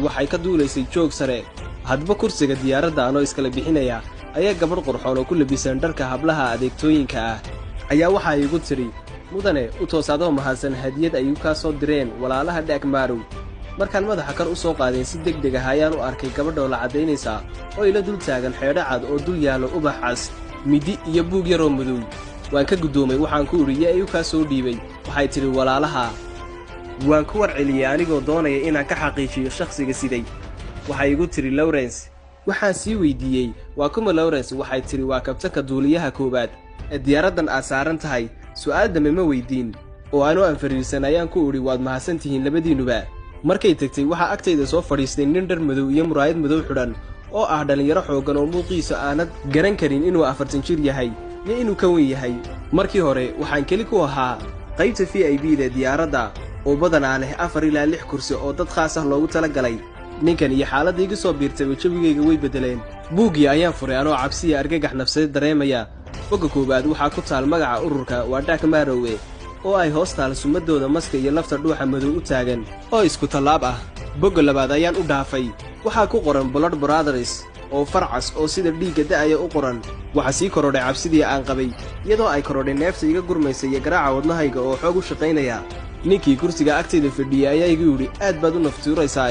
waxay ka duulaysay joog sare hadba kursiga diyaaradda anoo iskala bixinaya ayaa gabadh qurxoon oo ku labisan dharka hablaha adeegtooyinka ah ayaa waxa igu tiri mudane u toosaadoo mahadsan hadiyad ay ka soo direen walaalaha Dhaqmaarow markaan madaxa kar u soo qaadeen si degdeg ah ayaan u arkay gabadh oo la cadeynaysa oo ila dul taagan xeedho cad oo dul yaalo ubax cas midi iyo buug yar oo madow waan ka gudoomay waxaan ku uriyay ayuu ka soo dhiibay waxay tiri walaalaha waan ku warceliyay anigoo doonaya inaan ka xaqiijiyo shakhsiga siday waxay igu tiri Lawrence waxaan sii weydiiyay waa kuma Lawrence waxay tiri waa kabtanka duuliyaha koobaad ee diyaaraddan aad saaran tahay su'aal dambe ma weydiin oo aanu aan fariisan ayaan ku uri waad mahadsantihiin labadiinuba markay tagtay waxa agtayda soo fadhiistay nin dhar madow iyo muraayad madow xidhan oo ah dhalinyaro xoogan oo muuqiisa aanad garan karin inuu 40 jir yahay iyo inuu ka weyn yahay markii hore waxaan keli ku ahaa qaybta VIP-da diyaaradda oo badanaa leh 4 ilaa 6 kursi oo dad khaas ah loogu talagalay ninkan iyo xaaladda iga soo biirtay wajigayga way bedeleen buugii ayaan furay anoo cabsi argagax nafsadeed dareemaya bogga koobaad waxaa ku taal magaca ururka waa Dhaqmaarow oo ay hoostaal sumadooda maska iyo lafta dhuuxa madow u taagan oo isku talaab ah bogga labaad ayaan u dhaafay waxaa ku qoran Blood Brothers oo farcas oo sida dhiigga da'aya u qoran waxa sii korodhay cabsidii aan qabay iyadoo ay korodhay neefta iga gurmaysay iyo garaaca wadnahayga oo xoog u shaqaynaya ninkii kursiga agtayda fadhiyay ayaa igu yiri aad baad u naftuuraysaa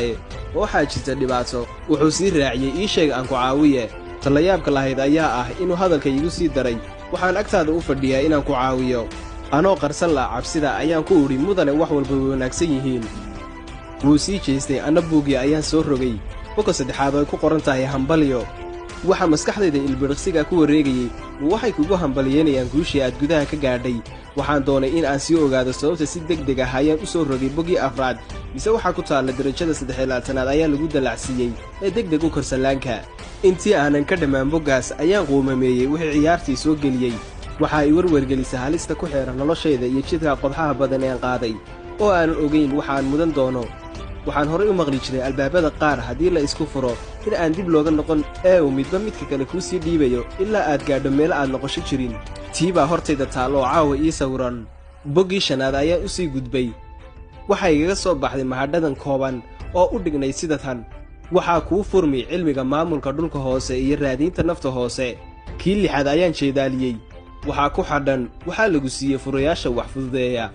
waxaa jirta dhibaato wuxuu sii raaciyay ii sheeg aan ku caawiye talayaabka lahayd ayaa ah inuu hadalka igu sii daray waxaan agtaada u fadhiyaa inaan ku caawiyo anoo qarsan la cabsida ayaan ku uri mudane wax walba wanaagsan yihiin wuu sii jeestay anna buugii ayaan soo rogay bogga saddexaad oo ay ku qoran tahay hambalyo waxa maskaxdayda ilbiriqsiga ku wareegayay waxay kugu hambalyeynayaan guushii aad gudaha ka gaadhay waxaan doonay in aan sii ogaado sababta si degdeg ah ayaan u soo rogay boggii afraad mise waxaa ku taalla darajada 3-aad ayaa lagu dalacsiiyey ee degdeg u korsalaanka intii aanan ka dhammaan boggaas ayaan quumameeyey wixii ciyaartii soo geliyey waxa ay warwargelisay halista ku xeeran noloshayda iyo jidka qodxaha badan ee aan qaaday oo aanan ogayn waxaan mudan doono waxaan horay u maqli jiray albaabada qaar haddii la isku furo in aan dib looga noqon ee uu midba midka kale kuu sii dhiibayo ilaa aad gaadho meel aad noqosho jirin tii baa hortayda taal oo caawa ii sawiran boggii shanaad ayaan u sii gudbay waxay igaga soo baxday mahadhadan kooban oo u dhignay sida tan waxaa kuu furmi cilmiga maamulka dhulka hoose iyo raadiinta nafta hoose kii lixaad ayaan jeedaaliyey waxaa ku xadhan waxaa lagu siiyey furayaasha wax fududeeya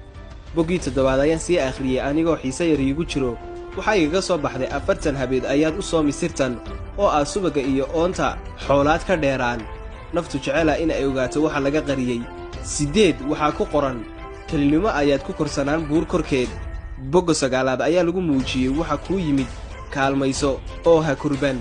boggii toddobaad ayaan sii akhriyey anigoo xiise yar iigu jiro waxaa igaga soo baxday 40 habeed ayaad u soomi sirtan oo aad subagga iyo oonta xoolaad ka dheeraan naftu jecela in ay ogaato waxa laga qariyey 8 waxaa ku qoran kelinimo ayaad ku korsanaan buur korkeed bogga 9aad ayaa lagu muujiyey waxa kuu yimid kaalmayso oo ha kurban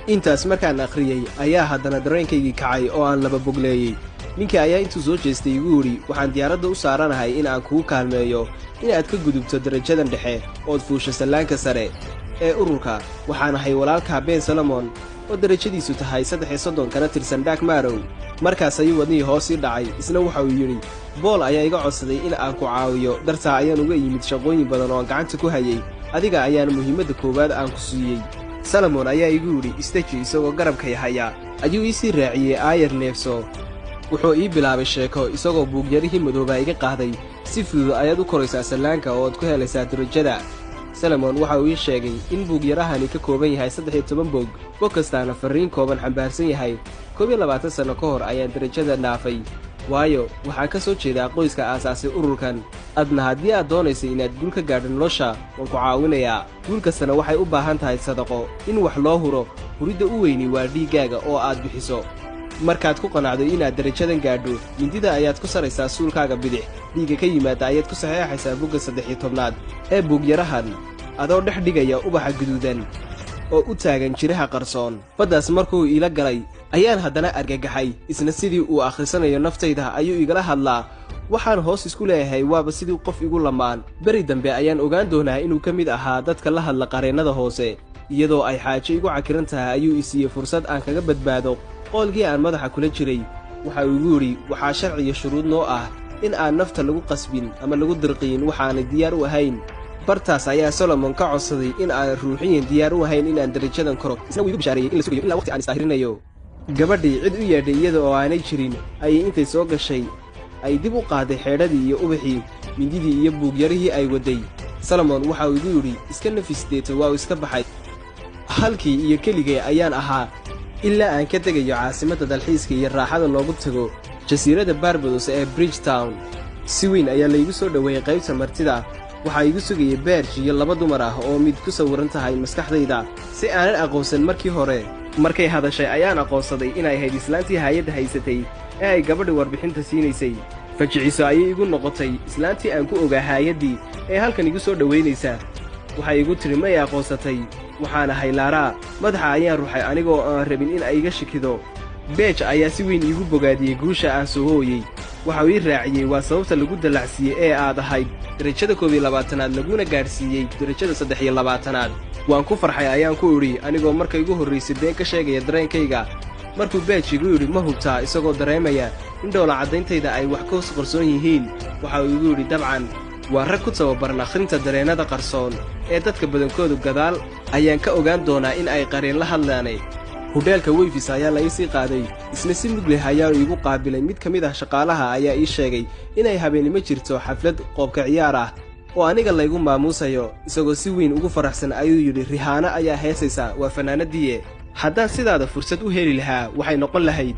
intaas markaan akhriyey ayaa haddana dareenkaygii kacay oo aan laba bogleeyey ninkii ayaa intuu soo jeestay igu yidhi waxaan diyaaradda u saaranahay in aan kuu kaalmeeyo inaad ka gudubto darajadan dhexe ood fuusho sallaanka sare ee ururka waxaan ahay walaalka Ben Solomon oo darajadiisu tahay 33 kana tirsan Dhaqmaarow markaas ayuu wadnihii hoos ii dhacay isna waxa uu yidhi bool ayaa iga codsaday in aan ku caawiyo dartaa ayaan uga yimid shaqooyin badan oo aan gacanta ku hayay adiga ayaana muhiimadda koowaad aan ku siiyey Solomon ayaa igu yidhi istaji isagoo garabkay haya ayuu ii sii raaciyey aayar neefso wuxuu ii bilaabay sheeko isagoo buugyarihii madooba iga qaaday si fudud ayaad u koraysaa sallaanka oo aad ku helaysaa darajada Solomon waxa uu ii sheegay in buugyarahani ka kooban yahay 13 bog bog kastaana fariin kooban xambaarsan yahay 12 sano ka hor ayaan darajada dhaafay waayo waxaan ka soo jeedaa qoyska aasaasay ururkan adna haddii aad doonayso inaad guul ka gaadho nolosha waan ku caawinayaa guul kastana waxay u baahan tahay sadaqo in wax loo huro huridda u weyni waa dhiiggaaga oo aad bixiso markaad ku qanacdo inaad darajadan gaadho mindida ayaad ku saraysaa suulkaaga bidix dhiigga ka yimaada ayaad ku saxeexaysaa bogga 13aad ee buugyarahan adoo dhex dhigaya ubaxa guduudan oo u taagan jiraha qarsoon baddaas markuu iila galay ayaan haddana argagaxay isna sidii uu akhrisanayo naftayda ayuu igala hadlaa waxaan hoos isku leeyahay waaba sidii qof igu lamaan beri dambe ayaan ogaan doonaa inuu ka mid ahaa dadka la hadla qareennada hoose iyadoo ay xaajo igu cakiran tahay ayuu i siiyey fursad aan kaga badbaado qoolkii aan madaxa kula jiray waxa uu igu yidhi waxaa sharci iyo shuruud noo ah in aan nafta lagu qasbin ama lagu dirqiin waxaanay diyaar u ahayn bartaas ayaa Solomon ka codsaday in aan ruuxiyan diyaar u ahayn in aan darajadan koro isna wuu igu bishaareeyay in la sugayo ilaa waqti aan istaahirinayo gabadhii cid u yeedhay iyada oo aanay jirin ayay intay soo gashay ay dib u qaaday xeedhadii iyo ubaxii mindidii iyo buugyarihii ay waday Solomon waxa uu igu yidhi iska nafisdeeto waa iska baxay halkii iyo keligay ayaan ahaa ilaa aan ka tegayo caasimadda dalxiiska iyo raaxada loogu tago jasiiradda Barbados ee Bridgetown. Si weyn ayaa laygu soo dhoweeyey qaybta martida. waxaa igu sugayay Berge iyo 2 dumar ah oo mid ku sawiran tahay maskaxdayda si aanan aqoonsan markii hore. markay hadashay ayaan aqoonsaday inay ahayd islaantii hay'adda haysatay ee ay gabadha warbixinta siinaysay. fajiciso ayay igu noqotay islaantii aan ku ogaa hay'addii ee halkan igu soo dhoweynaysa. waxay igu tiri may aqoonsatay, waxaan ahay Lara. madaxa ayaan ruxay anigoo aan rabin in ay iga shikido. Berge ayaa si weyn iigu bogaadiyey guusha aan soo hooyey. waxa uu ii raaciyey waa sababta lagu dallacsiiyey ee aad ahayd darajada 21aad laguna gaadhsiiyey darajada 23aad. waan ku farxay ayaan ku idhi anigoo marka igu horraysay been ka sheegaya dareenkayga. markuu Berge igu yidhi ma hubtaa isagoo dareemaya in dhoola caddayntayda ay wax ka qarsoon yihiin, waxa uu igu yidhi dabcan waa rag ku tababaran akhrinta dareennada qarsoon ee dadka badankoodu gadaal ayaan ka ogaan doonaa in ay qareen la hadlaanay. hudheelka Wayfis ayaa la ii sii qaaday, isna si mug leh ayaa igu qaabilay. mid ka mid ah shaqaalaha ayaa ii sheegay inay habeenimo jirto xaflad qoobka ciyaar ah oo aniga laygu maamuusayo. isagoo si weyn ugu faraxsan ayuu yidhi Rihanna ayaa heesaysa, waa fanaanadiiye. haddaan sidaada fursad u heli lahaa waxay noqon lahayd